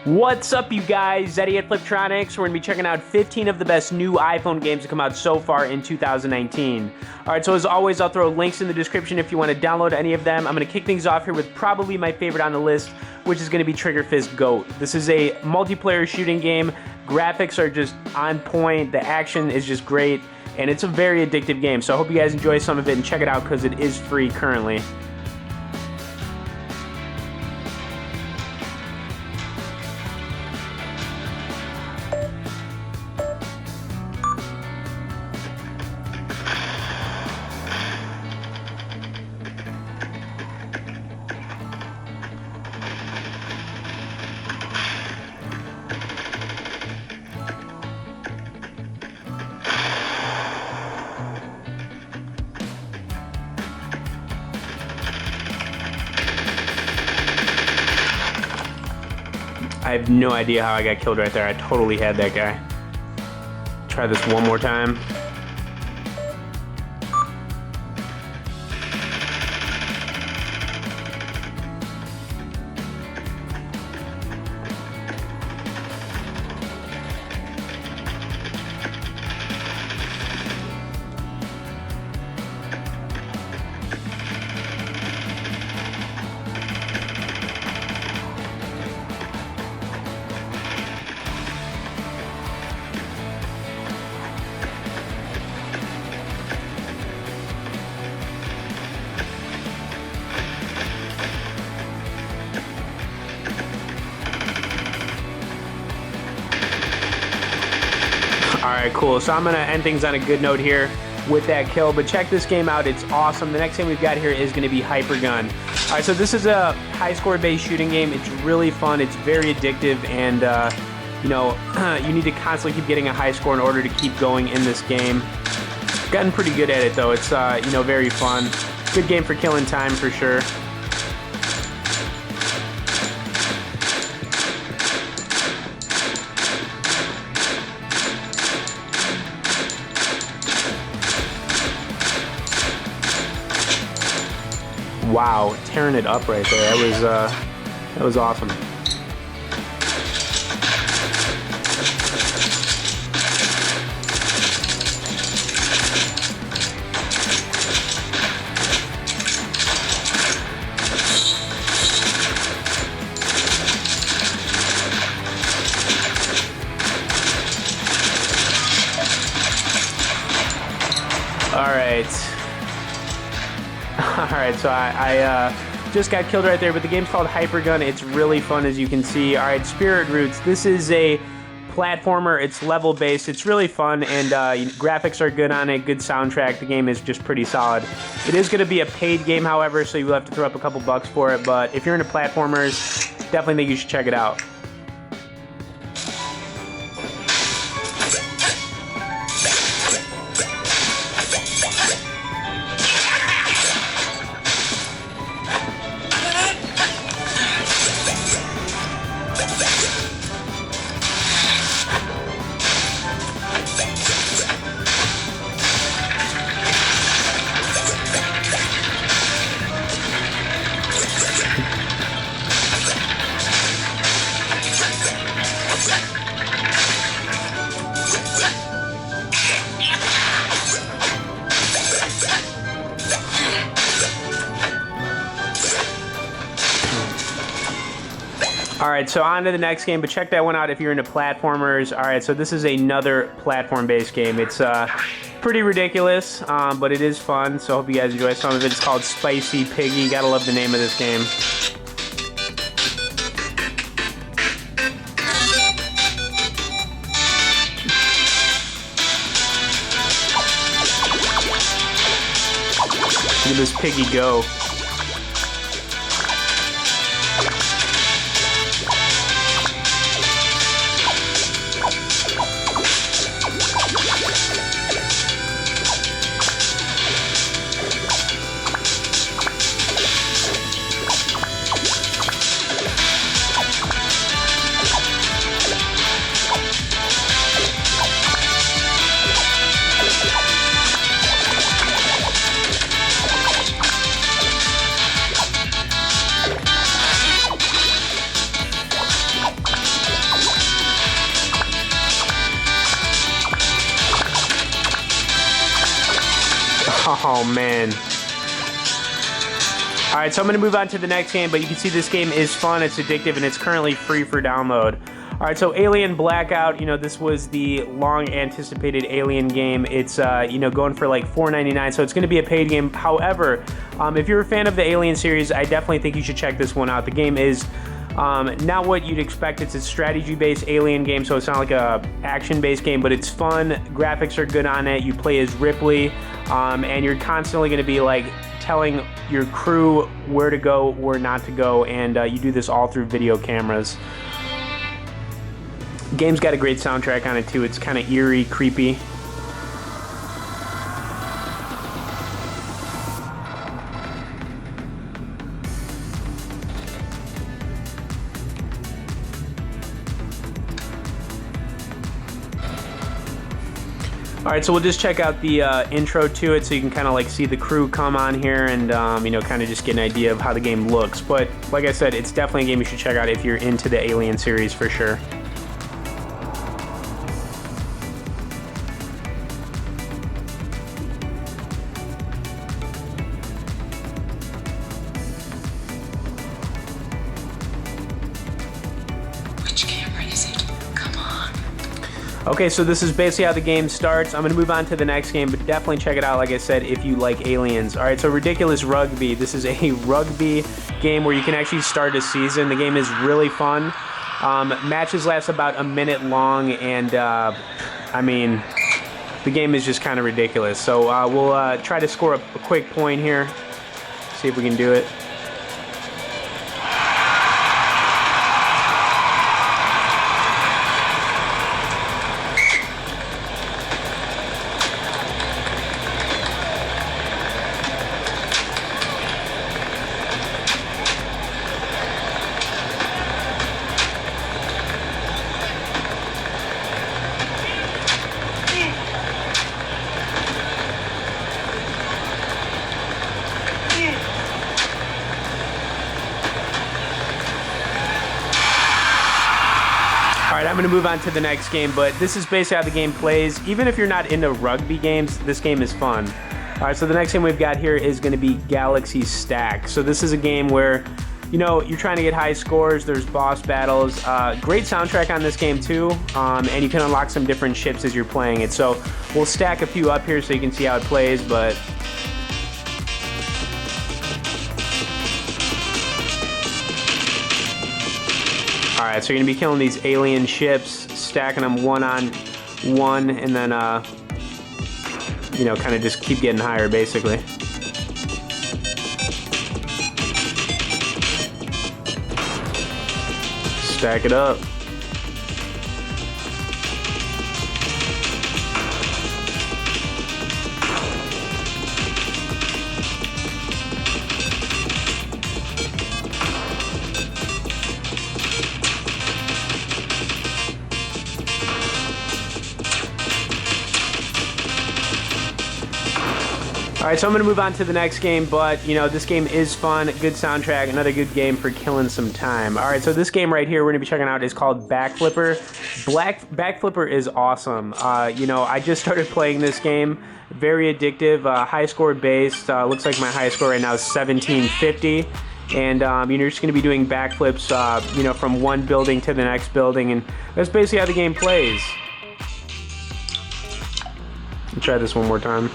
What's up, you guys? Eddie at Fliptroniks. We're going to be checking out 15 of the best new iPhone games to come out so far in 2019. Alright, so as always, I'll throw links in the description if you want to download any of them. I'm going to kick things off here with probably my favorite on the list, which is going to be Trigger Fist GOAT. This is a multiplayer shooting game. Graphics are just on point. The action is just great, and it's a very addictive game. So I hope you guys enjoy some of it and check it out because it is free currently. I have no idea how I got killed right there. I totally had that guy. Try this one more time. Alright, cool. So I'm going to end things on a good note here with that kill, but check this game out. It's awesome. The next game we've got here is going to be Hypergun. Alright, so this is a high score based shooting game. It's really fun. It's very addictive, and you know, you need to constantly keep getting a high score in order to keep going in this game. Gotten pretty good at it though. It's you know, very fun. Good game for killing time for sure. Wow, tearing it up right there. That was awesome. Alright, so I just got killed right there, but the game's called Hypergun. It's really fun, as you can see. Alright, Spirit Roots. This is a platformer. It's level-based. It's really fun, and graphics are good on it, good soundtrack. The game is just pretty solid. It is going to be a paid game, however, so you will have to throw up a couple bucks for it, but if you're into platformers, definitely think you should check it out. Alright, so on to the next game, but check that one out if you're into platformers. Alright, so this is another platform-based game. It's pretty ridiculous, but it is fun, so I hope you guys enjoy some of it. It's called Spicy Piggy. Gotta love the name of this game. Look at this piggy go. Oh, man. All right, so I'm going to move on to the next game, but you can see this game is fun, it's addictive, and it's currently free for download. All right, so Alien Blackout, you know, this was the long-anticipated Alien game. It's, you know, going for like $4.99, so it's going to be a paid game. However, if you're a fan of the Alien series, I definitely think you should check this one out. The game is not what you'd expect. It's a strategy-based Alien game, so it's not like a action-based game, but it's fun. Graphics are good on it. You play as Ripley, and you're constantly going to be like telling your crew where to go, where not to go, and you do this all through video cameras. Game's got a great soundtrack on it too. It's kind of eerie, creepy. Alright, so we'll just check out the intro to it so you can kind of like see the crew come on here and, you know, kind of just get an idea of how the game looks. But like I said, it's definitely a game you should check out if you're into the Alien series for sure. Okay, so this is basically how the game starts. I'm going to move on to the next game, but definitely check it out, like I said, if you like aliens. All right, so Ridiculous Rugby. This is a rugby game where you can actually start a season. The game is really fun. Matches last about a minute long, and, I mean, the game is just kind of ridiculous. So we'll try to score a quick point here, see if we can do it. Alright, I'm going to move on to the next game, but this is basically how the game plays. Even if you're not into rugby games, this game is fun. Alright, so the next game we've got here is going to be Galaxy Stack. So this is a game where, you know, you're trying to get high scores, there's boss battles. Great soundtrack on this game too, and you can unlock some different ships as you're playing it. So we'll stack a few up here so you can see how it plays, but... Alright, so you're going to be killing these alien ships, stacking them one on one, and then, you know, kind of just keep getting higher, basically. Stack it up. Alright, so I'm going to move on to the next game, but, you know, this game is fun, good soundtrack, another good game for killing some time. Alright, so this game right here we're going to be checking out is called Backflipper. Backflipper is awesome. You know, I just started playing this game, very addictive, high score based. Looks like my high score right now is 1750. And, you're just going to be doing backflips, you know, from one building to the next building, and that's basically how the game plays. Let's try this one more time.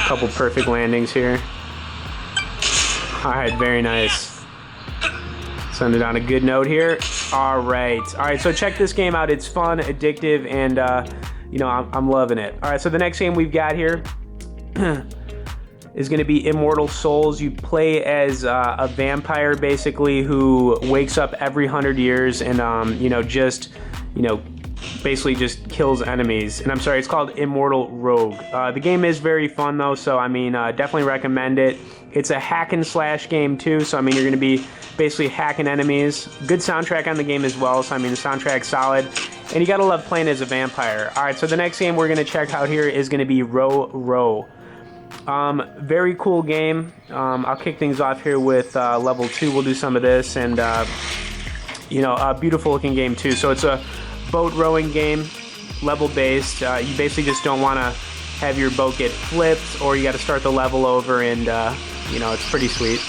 Couple perfect landings here. Alright, very nice. Send it on a good note here. Alright, so check this game out. It's fun, addictive, and you know, I'm loving it. Alright, so the next game we've got here is going to be Immortal Souls. You play as a vampire, basically, who wakes up every 100 years and, you know, just, you know, basically just kills enemies. And I'm sorry, it's called Immortal Rogue. The game is very fun though, so I mean, definitely recommend it. It's a hack and slash game too, so I mean, you're going to be basically hacking enemies. Good soundtrack on the game as well, so I mean, the soundtrack's solid. And you gotta love playing as a vampire. Alright, so the next game we're going to check out here is going to be Row. Very cool game. I'll kick things off here with level 2. We'll do some of this, and you know, a beautiful looking game too. So it's a boat rowing game, level based. You basically just don't want to have your boat get flipped, or you got to start the level over, and you know, it's pretty sweet.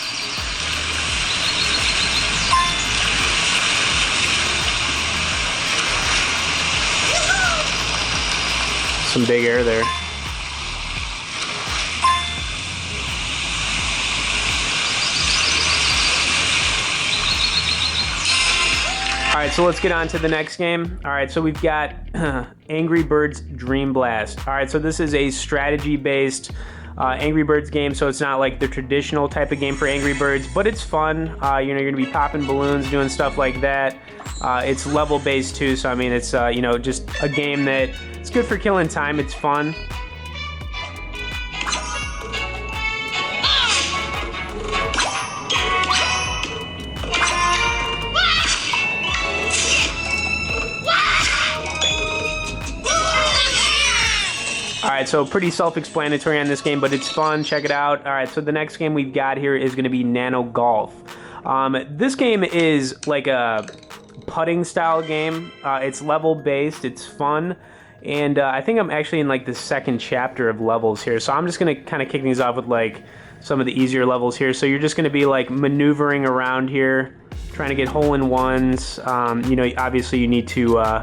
Some big air there. Alright, so let's get on to the next game. Alright, so we've got Angry Birds Dream Blast. Alright, so this is a strategy-based Angry Birds game, so it's not like the traditional type of game for Angry Birds, but it's fun. You know, you're going to be popping balloons, doing stuff like that. It's level-based too, so I mean, it's, you know, just a game that it's good for killing time. It's fun. Alright, so pretty self-explanatory on this game, but it's fun. Check it out. Alright, so the next game we've got here is going to be Nano Golf. This game is like a putting style game. It's level-based. It's fun. And I think I'm actually in like the second chapter of levels here. So I'm just going to kind of kick things off with like some of the easier levels here. So you're just going to be like maneuvering around here, trying to get hole-in-ones. You know, obviously you need to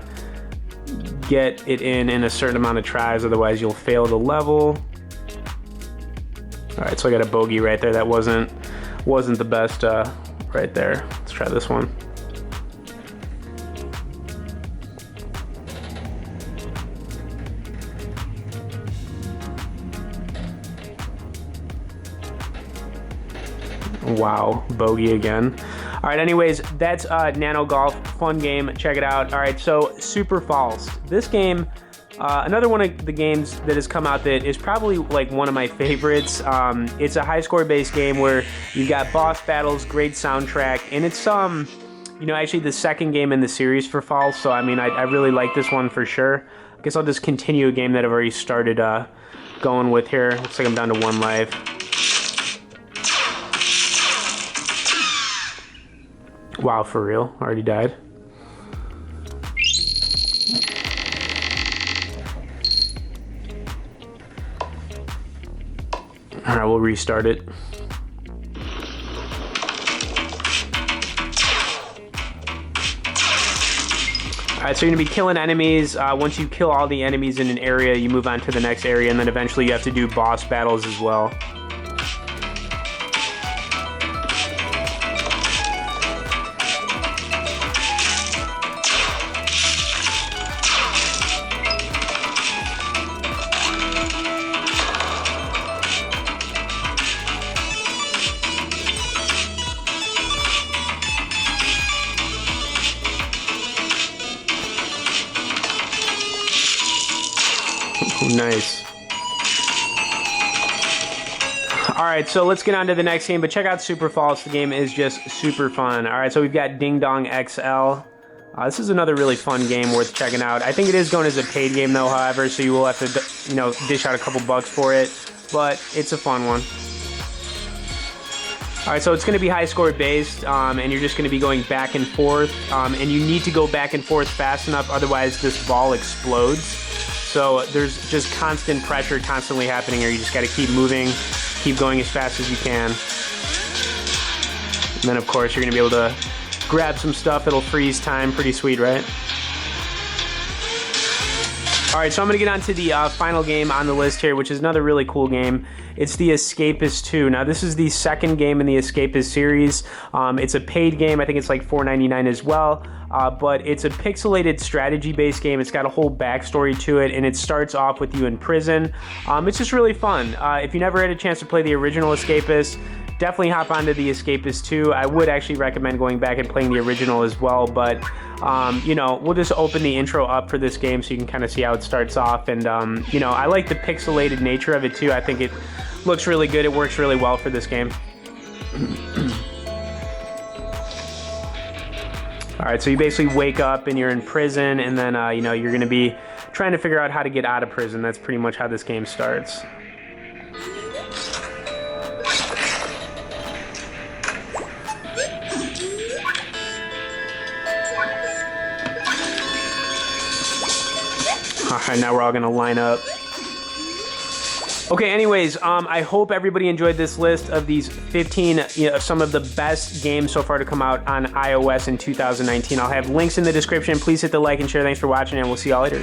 get it in a certain amount of tries, otherwise you'll fail the level. Alright, so I got a bogey right there. That wasn't the best right there. Let's try this one. Wow, bogey again. All right, anyways, that's Nano Golf. Fun game. Check it out. All right, so Super Fowlst. This game, another one of the games that has come out that is probably like one of my favorites. It's a high score based game where you've got boss battles, great soundtrack, and it's you know, actually the second game in the series for Fowlst. So I mean, I really like this one for sure. I guess I'll just continue a game that I've already started going with here. Looks like I'm down to 1 life. Wow, for real? Already died? Alright, we'll restart it. Alright, so you're going to be killing enemies. Once you kill all the enemies in an area, you move on to the next area, and then eventually you have to do boss battles as well. Nice. Alright, so let's get on to the next game, but check out Super Fowlst. The game is just super fun. Alright, so we've got Dingdong XL. This is another really fun game worth checking out. I think it is going as a paid game though, however, so you will have to, you know, dish out a couple bucks for it, but it's a fun one. Alright, so it's going to be high score based, and you're just going to be going back and forth, and you need to go back and forth fast enough, otherwise this ball explodes. So there's just constant pressure constantly happening here. You just got to keep moving, keep going as fast as you can. And then of course you're going to be able to grab some stuff. It'll freeze time. Pretty sweet, right? Alright, so I'm going to get on to the final game on the list here, which is another really cool game. It's the Escapist 2. Now, this is the second game in the Escapist series. It's a paid game. I think it's like $4.99 as well. But it's a pixelated strategy-based game. It's got a whole backstory to it, and it starts off with you in prison. It's just really fun. If you never had a chance to play the original Escapist, definitely hop onto the Escapist 2. I would actually recommend going back and playing the original as well, but you know, we'll just open the intro up for this game so you can kind of see how it starts off. And you know, I like the pixelated nature of it too. I think it looks really good. It works really well for this game. Alright, so you basically wake up and you're in prison, and then you know, you're going to be trying to figure out how to get out of prison. That's pretty much how this game starts. All right, now we're all gonna line up. Okay, anyways, I hope everybody enjoyed this list of these 15, some of the best games so far to come out on iOS in 2019. I'll have links in the description. Please hit the like and share. Thanks for watching, and we'll see y'all later.